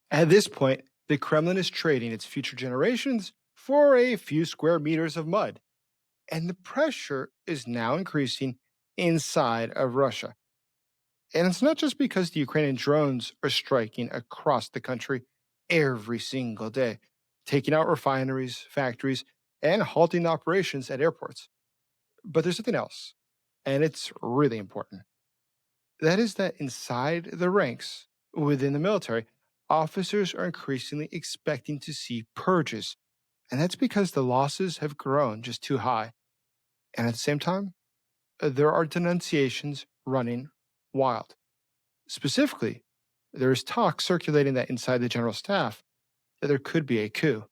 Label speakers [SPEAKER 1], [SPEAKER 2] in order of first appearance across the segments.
[SPEAKER 1] At this point, the Kremlin is trading its future generations for a few square meters of mud. And the pressure is now increasing inside of Russia. And it's not just because the Ukrainian drones are striking across the country every single day, taking out refineries, factories, and halting operations at airports. But there's something else, and it's really important. That is that inside the ranks within the military, officers are increasingly expecting to see purges. And that's because the losses have grown just too high. And at the same time, there are denunciations running wild. Specifically, there is talk circulating that inside the general staff that there could be a coup.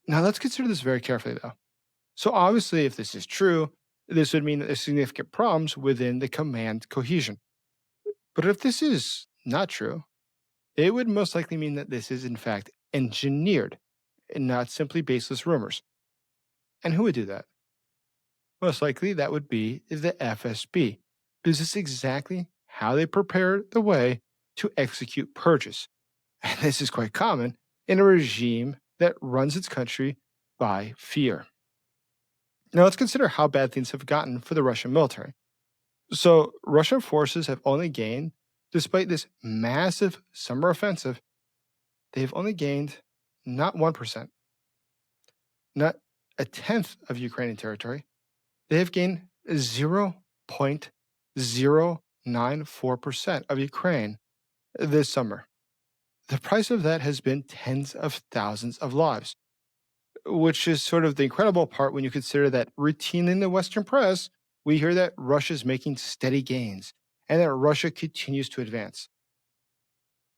[SPEAKER 1] Now, let's consider this very carefully, though. So, obviously, if this is true, this would mean that there's significant problems within the command cohesion. But if this is not true, it would most likely mean that this is, in fact, engineered and not simply baseless rumors. And who would do that? Most likely, that would be the FSB. This is exactly how they prepare the way to execute purges. And this is quite common in a regime that runs its country by fear. Now, let's consider how bad things have gotten for the Russian military. So, Russian forces have only gained, despite this massive summer offensive, they've only gained not 1%, not a tenth of Ukrainian territory. They have gained 0.094% of Ukraine this summer. The price of that has been tens of thousands of lives, which is sort of the incredible part when you consider that routinely in the Western press, we hear that Russia is making steady gains and that Russia continues to advance.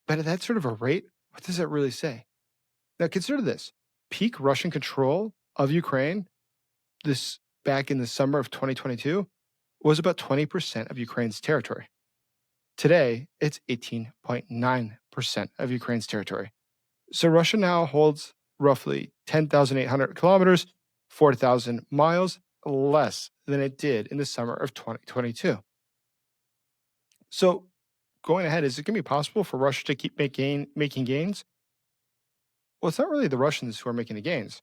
[SPEAKER 1] But at that sort of a rate, what does that really say? Now consider this. Peak Russian control of Ukraine, this back in the summer of 2022, was about 20% of Ukraine's territory. Today, it's 18.9% of Ukraine's territory. So Russia now holds roughly 10,800 kilometers, 4,000 miles less than it did in the summer of 2022. So going ahead, is it going to be possible for Russia to keep making gains? Well, it's not really the Russians who are making the gains.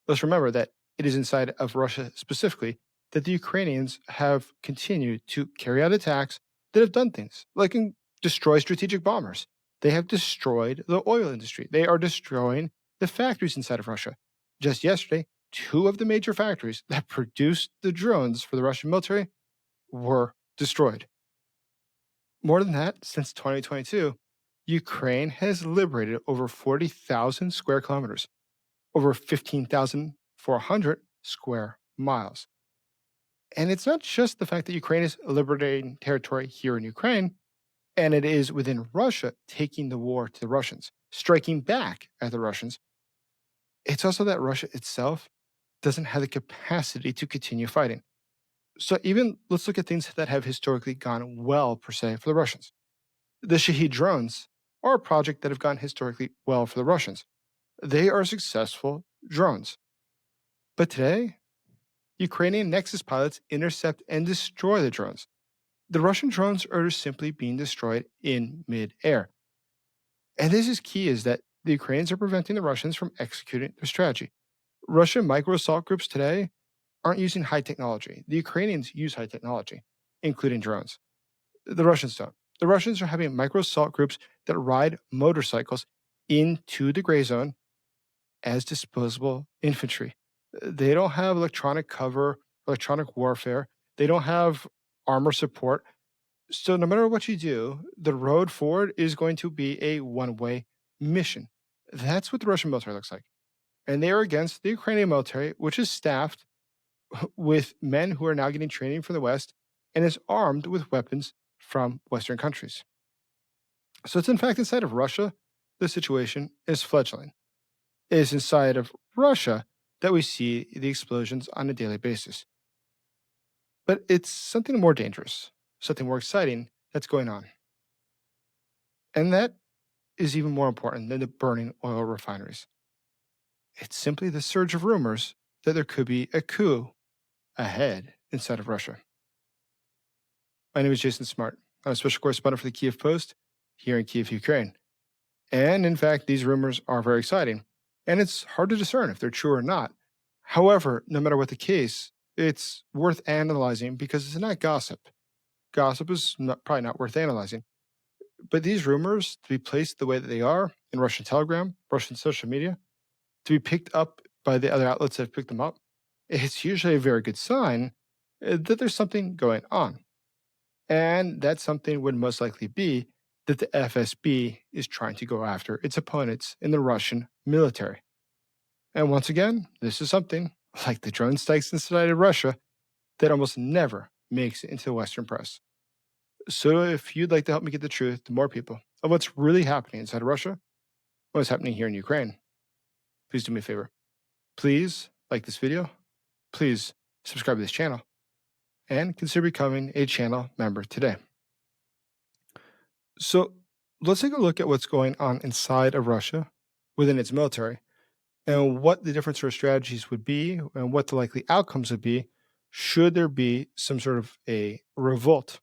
[SPEAKER 1] Let's remember that it is inside of Russia specifically that the Ukrainians have continued to carry out attacks that have done things like destroy strategic bombers. They have destroyed the oil industry. They are destroying the factories inside of Russia. Just yesterday, 2 of the major factories that produced the drones for the Russian military were destroyed. More than that, since 2022, Ukraine has liberated over 40,000 square kilometers, over 15,400 square miles. And it's not just the fact that Ukraine is liberating territory here in Ukraine, and it is within Russia taking the war to the Russians, striking back at the Russians. It's also that Russia itself doesn't have the capacity to continue fighting. So even let's look at things that have historically gone well, per se, for the Russians. The Shahed drones are a project that have gone historically well for the Russians. They are successful drones. But today, Ukrainian Nexus pilots intercept and destroy the drones. The Russian drones are simply being destroyed in mid-air. And this is key, is that the Ukrainians are preventing the Russians from executing their strategy. Russian micro-assault groups today aren't using high technology. The Ukrainians use high technology, including drones. The Russians don't. The Russians are having micro-assault groups that ride motorcycles into the gray zone as disposable infantry. They don't have electronic cover, electronic warfare. They don't have armor support. So no matter what you do, the road forward is going to be a one-way mission. That's what the Russian military looks like. And they are against the Ukrainian military, which is staffed with men who are now getting training from the West and is armed with weapons from Western countries. So it's in fact inside of Russia, the situation is fledgling. It is inside of Russia that we see the explosions on a daily basis. But it's something more dangerous, something more exciting that's going on. And that is even more important than the burning oil refineries. It's simply the surge of rumors that there could be a coup ahead inside of Russia. My name is Jason Smart. I'm a special correspondent for the Kiev Post here in Kiev, Ukraine. And in fact, these rumors are very exciting, and it's hard to discern if they're true or not. However, no matter what the case, it's worth analyzing because it's not gossip. Gossip is probably not worth analyzing. But these rumors, to be placed the way that they are in Russian Telegram, Russian social media, to be picked up by the other outlets that have picked them up, it's usually a very good sign that there's something going on. And that something would most likely be that the FSB is trying to go after its opponents in the Russian military. And once again, this is something like the drone strikes inside of Russia that almost never makes it into the Western press. So if you'd like to help me get the truth to more people of what's really happening inside of Russia, what's happening here in Ukraine, please do me a favor. Please like this video, please subscribe to this channel, and consider becoming a channel member today. So let's take a look at what's going on inside of Russia within its military and what the different sort of strategies would be and what the likely outcomes would be should there be some sort of a revolt.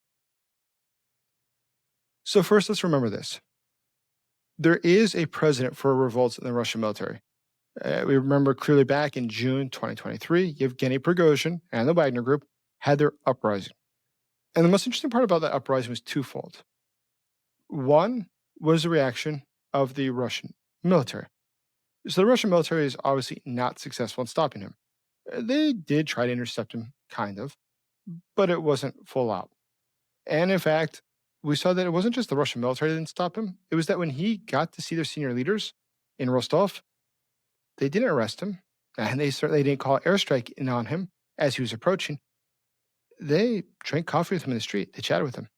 [SPEAKER 1] So first, let's remember this. There is a precedent for revolts in the Russian military. We remember clearly back in June 2023, Yevgeny Prigozhin and the Wagner Group had their uprising. And the most interesting part about that uprising was twofold. One was the reaction of the Russian military. So the Russian military is obviously not successful in stopping him. They did try to intercept him, kind of, but it wasn't full out. And in fact, we saw that it wasn't just the Russian military that didn't stop him. It was that when he got to see their senior leaders in Rostov, they didn't arrest him, and they certainly didn't call airstrike in on him as he was approaching. They drank coffee with him in the street. They chatted with him.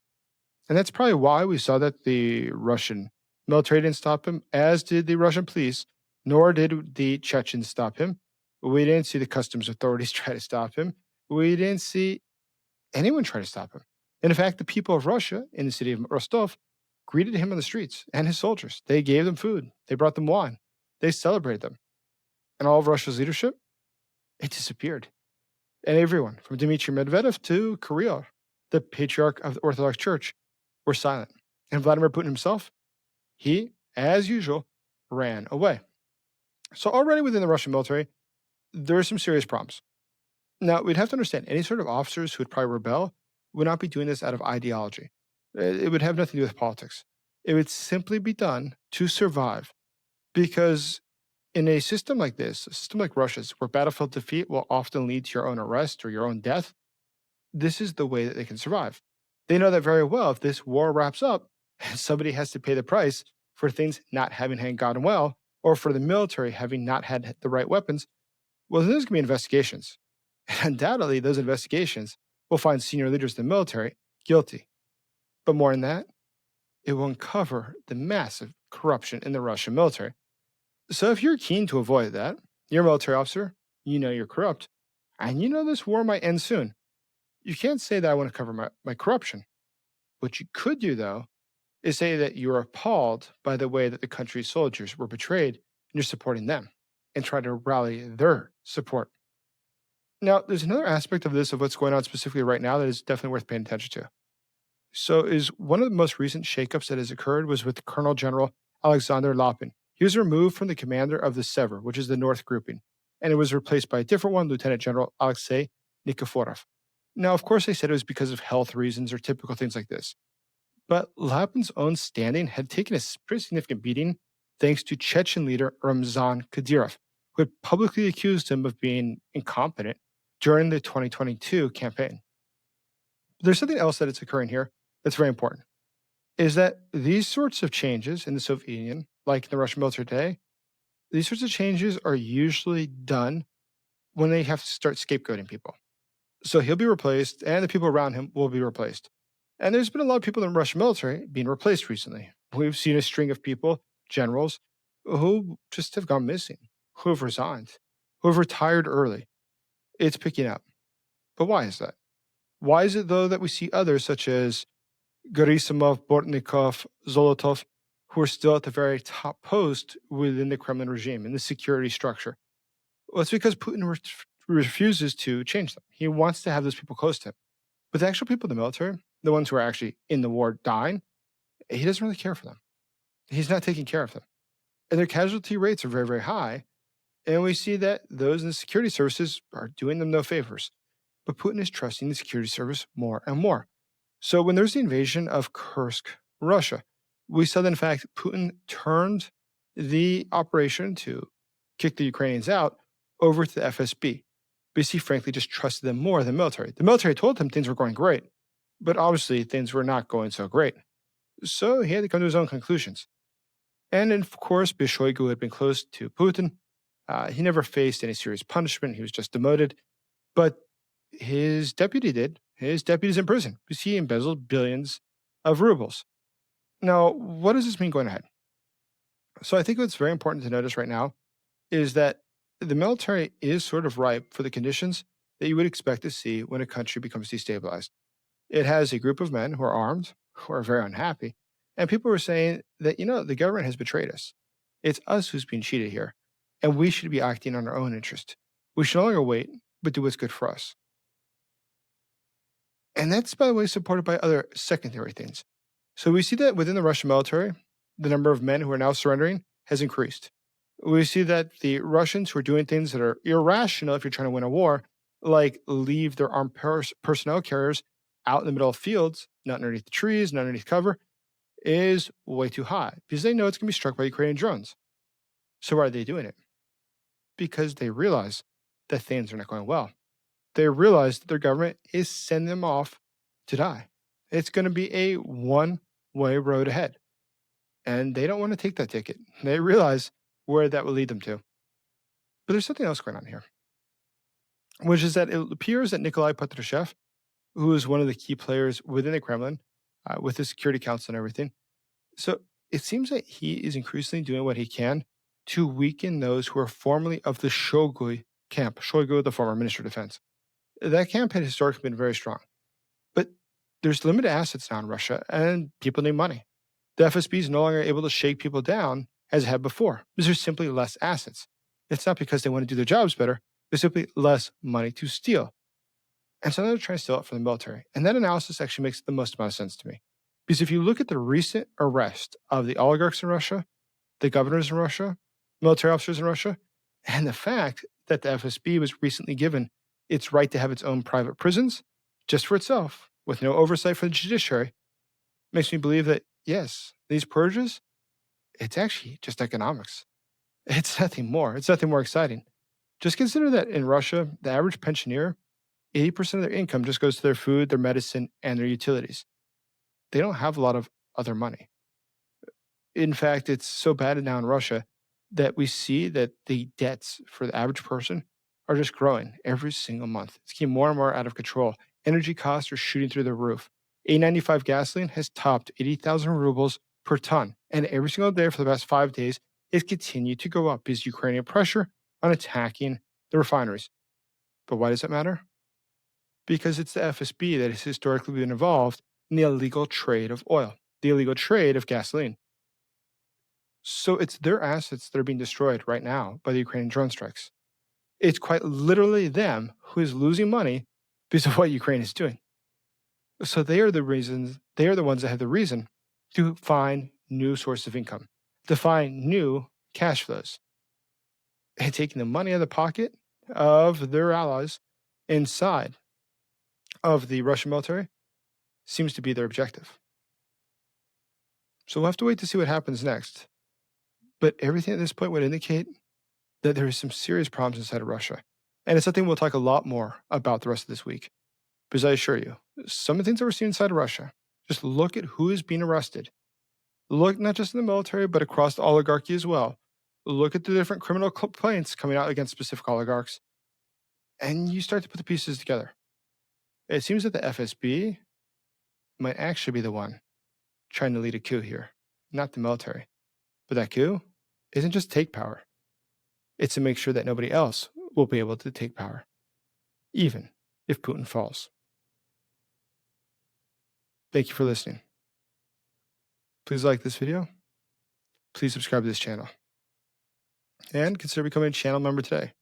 [SPEAKER 1] And that's probably why we saw that the Russian military didn't stop him, as did the Russian police, nor did the Chechens stop him. We didn't see the customs authorities try to stop him. We didn't see anyone try to stop him. And in fact, the people of Russia in the city of Rostov greeted him on the streets and his soldiers. They gave them food. They brought them wine. They celebrated them. And all of Russia's leadership, it disappeared. And everyone, from Dmitry Medvedev to Kirill, the patriarch of the Orthodox Church, were silent. And Vladimir Putin himself, he, as usual, ran away. So already within the Russian military, there are some serious problems. Now, we'd have to understand any sort of officers who would probably rebel would not be doing this out of ideology. It would have nothing to do with politics. It would simply be done to survive. Because in a system like this, a system like Russia's, where battlefield defeat will often lead to your own arrest or your own death, this is the way that they can survive. They know that very well. If this war wraps up, somebody has to pay the price for things not having gone well, or for the military having not had the right weapons. Well, then there's going to be investigations. And undoubtedly, those investigations will find senior leaders of the military guilty. But more than that, it will uncover the massive corruption in the Russian military. So if you're keen to avoid that, you're a military officer, you know you're corrupt, and you know this war might end soon. You can't say that I want to cover my corruption. What you could do, though, is say that you're appalled by the way that the country's soldiers were betrayed and you're supporting them and try to rally their support. Now, there's another aspect of this, of what's going on specifically right now, that is definitely worth paying attention to. So is one of the most recent shakeups that has occurred was with Colonel General Alexander Lapin. He was removed from the commander of the Sever, which is the North grouping, and it was replaced by a different one, Lieutenant General Alexei Nikiforov. Now, of course, they said it was because of health reasons or typical things like this. But Lapin's own standing had taken a pretty significant beating thanks to Chechen leader Ramzan Kadyrov, who had publicly accused him of being incompetent during the 2022 campaign. There's something else that is occurring here that's very important, is that these sorts of changes in the Soviet Union, like in the Russian military today, these sorts of changes are usually done when they have to start scapegoating people. So he'll be replaced, and the people around him will be replaced. And there's been a lot of people in the Russian military being replaced recently. We've seen a string of people, generals, who just have gone missing, who have resigned, who have retired early. It's picking up. But why is that? Why is it, though, that we see others such as Gerasimov, Bortnikov, Zolotov, who are still at the very top post within the Kremlin regime, in the security structure? Well, it's because Putin refuses to change them. He wants to have those people close to him. But the actual people in the military, the ones who are actually in the war dying, he doesn't really care for them. He's not taking care of them. And their casualty rates are very, very high. And we see that those in the security services are doing them no favors. But Putin is trusting the security service more and more. So when there's the invasion of Kursk, Russia, we saw that in fact Putin turned the operation to kick the Ukrainians out over to the FSB because he frankly just trusted them more than the military. The military told him things were going great, but obviously things were not going so great. So he had to come to his own conclusions. And of course, Shoigu had been close to Putin. He never faced any serious punishment. He was just demoted. But his deputy did. His deputy's in prison because he embezzled billions of rubles. Now, what does this mean going ahead? So I think what's very important to notice right now is that the military is sort of ripe for the conditions that you would expect to see when a country becomes destabilized. It has a group of men who are armed, who are very unhappy, and people were saying that, the government has betrayed us. It's us who's being cheated here, and we should be acting on our own interest. We should no longer wait, but do what's good for us. And that's, by the way, supported by other secondary things. So we see that within the Russian military, the number of men who are now surrendering has increased. We see that the Russians who are doing things that are irrational if you're trying to win a war, like leave their armed personnel carriers out in the middle of fields, not underneath the trees, not underneath cover, is way too high because they know it's going to be struck by Ukrainian drones. So why are they doing it? Because they realize that things are not going well. They realize that their government is sending them off to die. It's going to be a one-way road ahead. And they don't want to take that ticket. They realize where that will lead them to. But there's something else going on here, which is that it appears that Nikolai Patrushev, who is one of the key players within the Kremlin, with the Security Council and everything, so it seems that he is increasingly doing what he can to weaken those who are formerly of the Shoigu camp. Shoigu, the former Minister of Defense. That camp had historically been very strong. But there's limited assets now in Russia, and people need money. The FSB is no longer able to shake people down as it had before because there's simply less assets. It's not because they want to do their jobs better. There's simply less money to steal. And so they're trying to steal it from the military. And that analysis actually makes the most amount of sense to me. Because if you look at the recent arrest of the oligarchs in Russia, the governors in Russia, military officers in Russia, and the fact that the FSB was recently given its right to have its own private prisons just for itself, with no oversight for the judiciary, makes me believe that, yes, these purges, it's actually just economics. It's nothing more. It's nothing more exciting. Just consider that in Russia, the average pensioner, 80% of their income just goes to their food, their medicine, and their utilities. They don't have a lot of other money. In fact, it's so bad now in Russia that we see that the debts for the average person are just growing every single month. It's getting more and more out of control. Energy costs are shooting through the roof. A95 gasoline has topped 80,000 rubles per ton. And every single day for the past 5 days, it's continued to go up because Ukrainian pressure on attacking the refineries. But why does it matter? Because it's the FSB that has historically been involved in the illegal trade of oil, the illegal trade of gasoline. So it's their assets that are being destroyed right now by the Ukrainian drone strikes. It's quite literally them who is losing money because of what Ukraine is doing. So they are the ones that have the reason to find new sources of income, to find new cash flows. And taking the money out of the pocket of their allies inside of the Russian military seems to be their objective. So we'll have to wait to see what happens next. But everything at this point would indicate that there is some serious problems inside of Russia. And it's something we'll talk a lot more about the rest of this week. Because I assure you, some of the things that we're seeing inside of Russia, just look at who is being arrested. Look not just in the military, but across the oligarchy as well. Look at the different criminal complaints coming out against specific oligarchs. And you start to put the pieces together. It seems that the FSB might actually be the one trying to lead a coup here, not the military. But that coup isn't just take power. It's to make sure that nobody else will be able to take power, even if Putin falls. Thank you for listening. Please like this video. Please subscribe to this channel. And consider becoming a channel member today.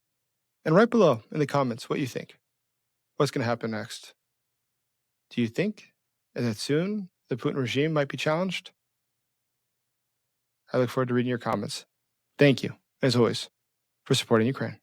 [SPEAKER 1] And write below in the comments what you think. What's going to happen next? Do you think that soon the Putin regime might be challenged? I look forward to reading your comments. Thank you, as always, for supporting Ukraine.